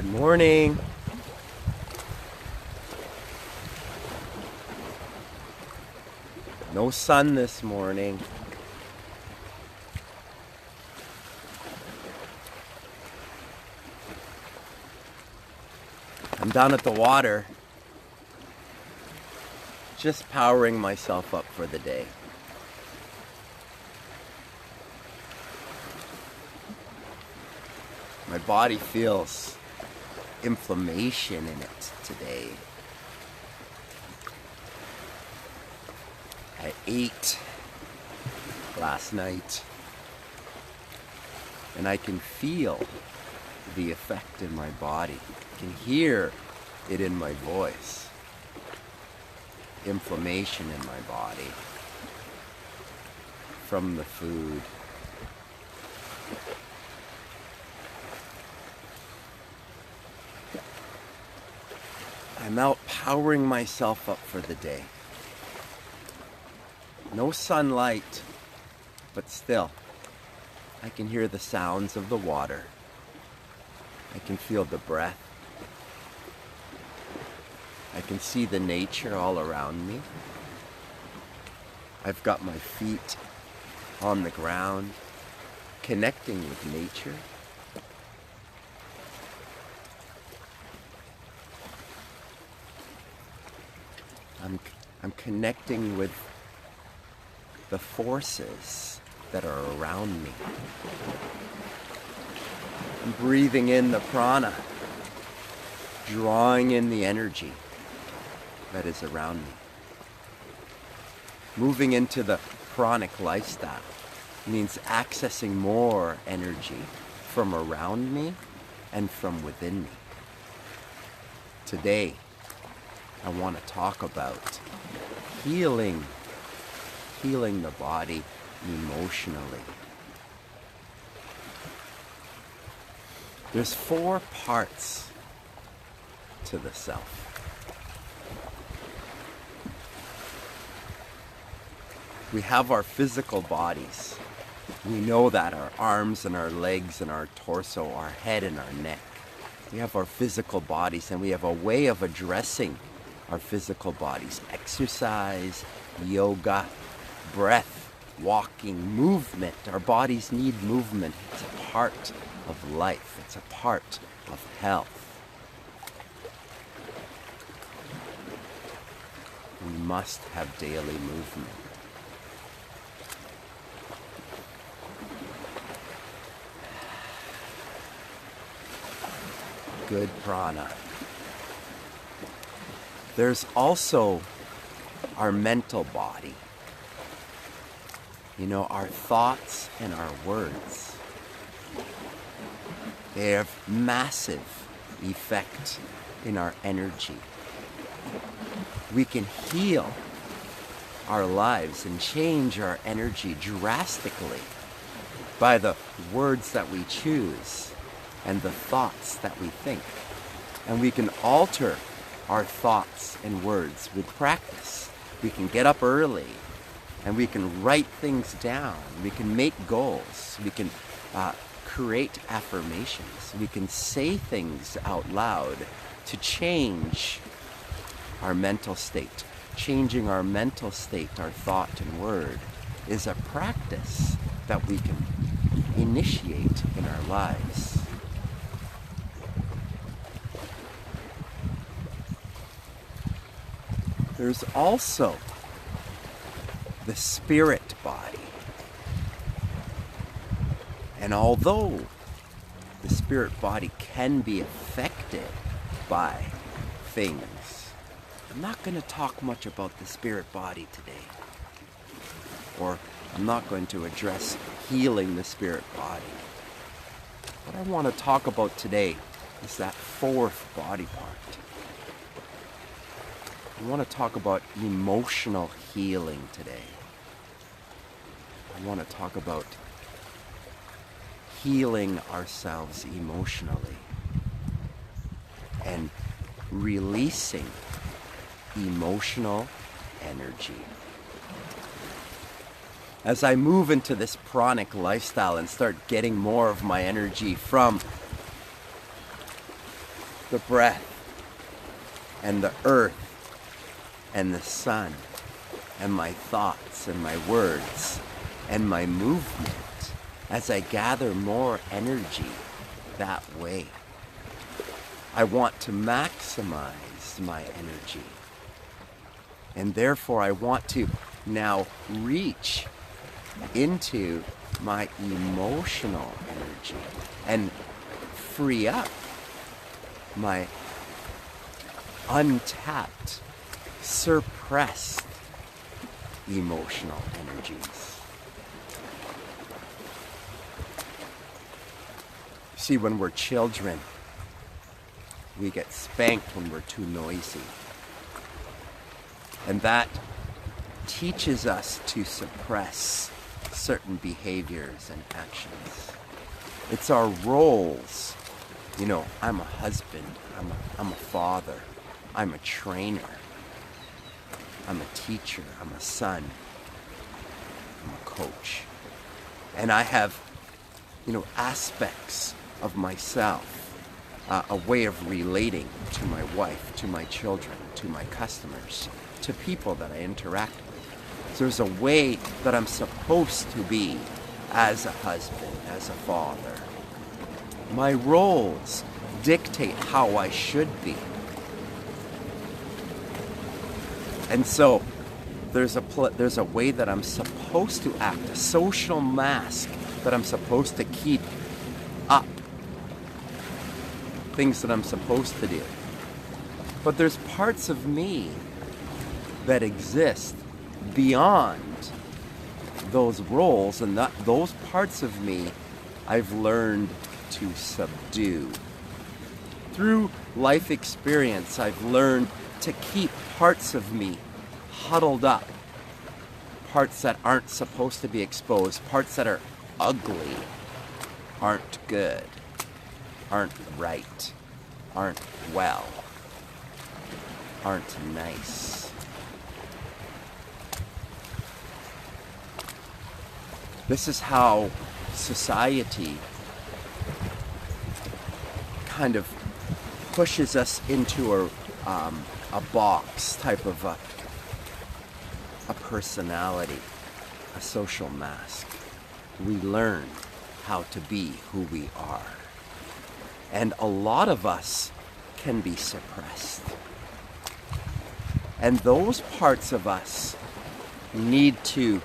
Good morning. No sun this morning. I'm down at the water, just powering myself up for the day. My body feels inflammation in it today. I ate last night and I can feel the effect in my body. I can hear it in my voice. Inflammation in my body from the food. I'm out powering myself up for the day. No sunlight, but still, I can hear the sounds of the water. I can feel the breath. I can see the nature all around me. I've got my feet on the ground, connecting with nature. I'm connecting with the forces that are around me. I'm breathing in the prana, drawing in the energy that is around me. Moving into the pranic lifestyle means accessing more energy from around me and from within me. Today, I want to talk about healing the body emotionally. There's 4 parts to the self. We have our physical bodies. We know that our arms and our legs and our torso, our head and our neck. We have our physical bodies and we have a way of addressing our physical bodies. Exercise, yoga, breath, walking, movement. Our bodies need movement. It's a part of life. It's a part of health. We must have daily movement. Good prana. There's also our mental body. You know, our thoughts and our words. They have massive effect in our energy. We can heal our lives and change our energy drastically by the words that we choose and the thoughts that we think. And we can alter our thoughts and words with practice. We can get up early and we can write things down. We can make goals. We can create affirmations. We can say things out loud to change our mental state. Changing our mental state, our thought and word, is a practice that we can initiate in our lives. There's also the spirit body. And although the spirit body can be affected by things, I'm not going to talk much about the spirit body today. Or I'm not going to address healing the spirit body. What I want to talk about today is that 4th body part. I want to talk about emotional healing today. I want to talk about healing ourselves emotionally and releasing emotional energy. As I move into this pranic lifestyle and start getting more of my energy from the breath and the earth and the sun and my thoughts and my words and my movement as I gather more energy that way. I want to maximize my energy. And therefore I want to now reach into my emotional energy and free up my untapped, suppressed emotional energies. See, when we're children, we get spanked when we're too noisy. And that teaches us to suppress certain behaviors and actions. It's our roles. You know, I'm a husband, I'm a father, I'm a trainer, I'm a teacher, I'm a son, I'm a coach. And I have, aspects of myself, a way of relating to my wife, to my children, to my customers, to people that I interact with. So there's a way that I'm supposed to be as a husband, as a father. My roles dictate how I should be. And so there's a way that I'm supposed to act, a social mask that I'm supposed to keep up. Things that I'm supposed to do. But there's parts of me that exist beyond those roles, and those parts of me I've learned to subdue. Through life experience, I've learned to keep parts of me huddled up. Parts that aren't supposed to be exposed, parts that are ugly, aren't good, aren't right, aren't well, aren't nice. This is how society kind of pushes us into a box type of a personality, a social mask. We learn how to be who we are. And a lot of us can be suppressed. And those parts of us need to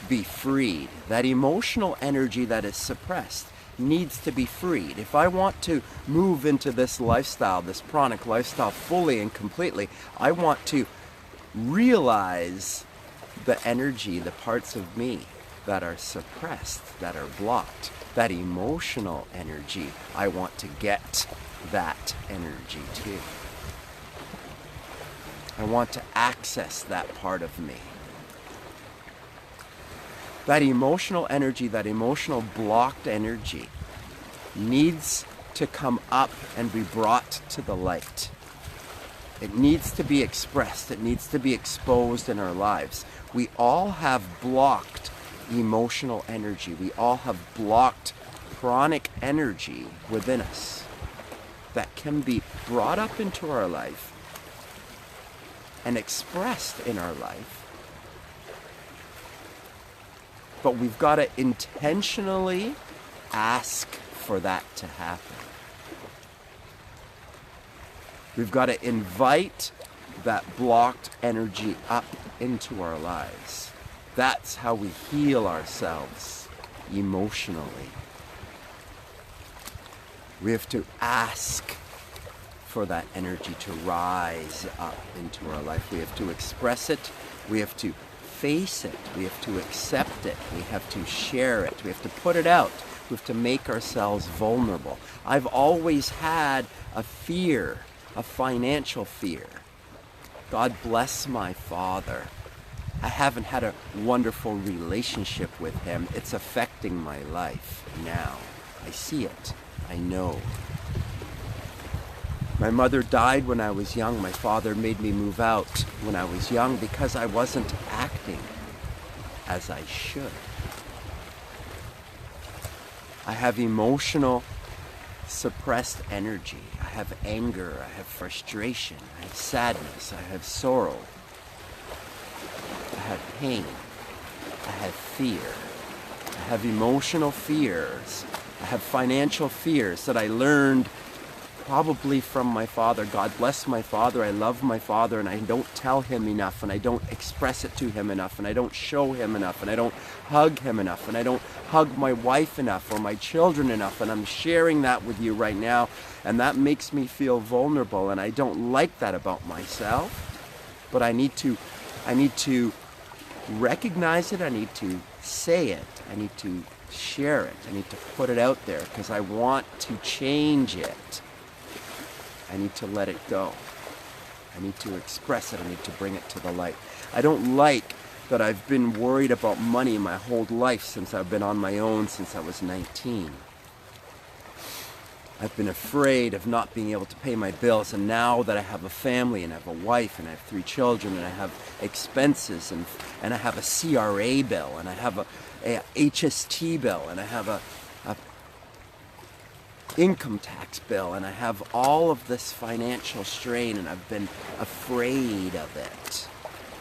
be freed. That emotional energy that is suppressed needs to be freed. If I want to move into this lifestyle, this pranic lifestyle fully and completely, I want to realize the energy, the parts of me that are suppressed, that are blocked, that emotional energy. I want to get that energy too. I want to access that part of me. That emotional energy, that emotional blocked energy needs to come up and be brought to the light. It needs to be expressed. It needs to be exposed in our lives. We all have blocked emotional energy. We all have blocked pranic energy within us that can be brought up into our life and expressed in our life. But we've got to intentionally ask for that to happen. We've got to invite that blocked energy up into our lives. That's how we heal ourselves emotionally. We have to ask for that energy to rise up into our life. We have to express it. We have to face it. We have to accept it. We have to share it. We have to put it out. We have to make ourselves vulnerable. I've always had a fear, a financial fear. God bless my father. I haven't had a wonderful relationship with him. It's affecting my life now. I see it. I know. My mother died when I was young. My father made me move out when I was young because I wasn't acting as I should. I have emotional suppressed energy. I have anger, I have frustration, I have sadness, I have sorrow, I have pain, I have fear, I have emotional fears, I have financial fears that I learned probably from my father. God bless my father. I love my father, and I don't tell him enough, and I don't express it to him enough, and I don't show him enough, and I don't hug him enough, and I don't hug my wife enough or my children enough, and I'm sharing that with you right now, and that makes me feel vulnerable, and I don't like that about myself, but I need to recognize it, I need to say it, I need to share it, I need to put it out there, because I want to change it. I need to let it go. I need to express it. I need to bring it to the light. I don't like that I've been worried about money my whole life since I've been on my own since I was 19. I've been afraid of not being able to pay my bills, and now that I have a family and I have a wife and I have 3 children and I have expenses and I have a CRA bill and I have a HST bill and I have a income tax bill, and I have all of this financial strain, and I've been afraid of it.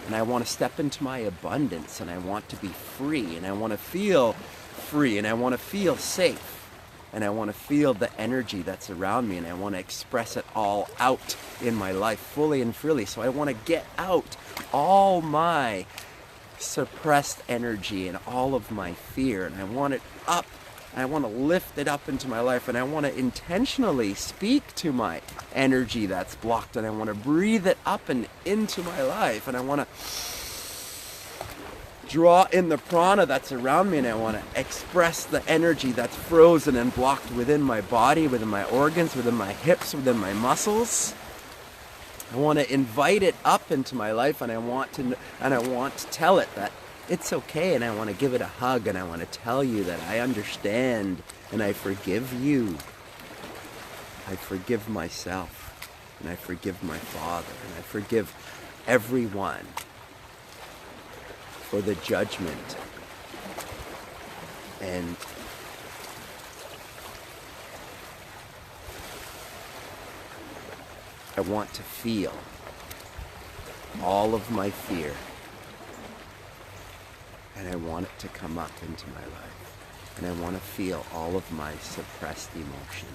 And I want to step into my abundance, and I want to be free, and I want to feel free, and I want to feel safe, and I want to feel the energy that's around me, and I want to express it all out in my life fully and freely. So I want to get out all my suppressed energy and all of my fear, and I want it up. I want to lift it up into my life, and I want to intentionally speak to my energy that's blocked, and I want to breathe it up and into my life, and I want to draw in the prana that's around me, and I want to express the energy that's frozen and blocked within my body, within my organs, within my hips, within my muscles. I want to invite it up into my life, and I want to tell it that it's okay, and I want to give it a hug, and I want to tell you that I understand, and I forgive you. I forgive myself, and I forgive my father, and I forgive everyone for the judgment. And I want to feel all of my fear. And I want it to come up into my life. And I want to feel all of my suppressed emotion.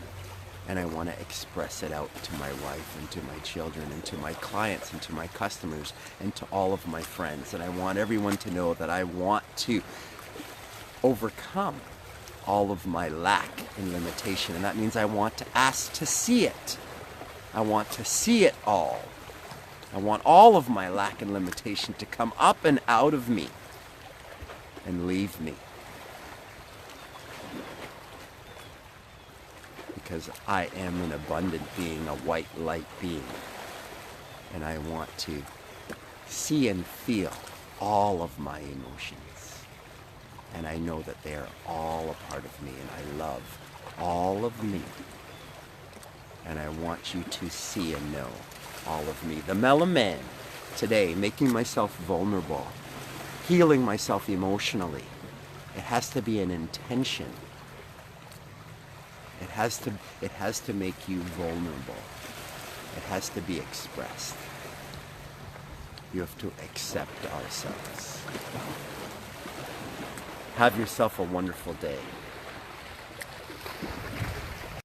And I want to express it out to my wife and to my children and to my clients and to my customers and to all of my friends. And I want everyone to know that I want to overcome all of my lack and limitation. And that means I want to ask to see it. I want to see it all. I want all of my lack and limitation to come up and out of me and leave me. Because I am an abundant being, a white light being. And I want to see and feel all of my emotions. And I know that they are all a part of me, and I love all of me. And I want you to see and know all of me. The Mellow Man today, making myself vulnerable, healing myself emotionally. It has to be an intention. It has to make you vulnerable. It has to be expressed. You have to accept ourselves. Have yourself a wonderful day.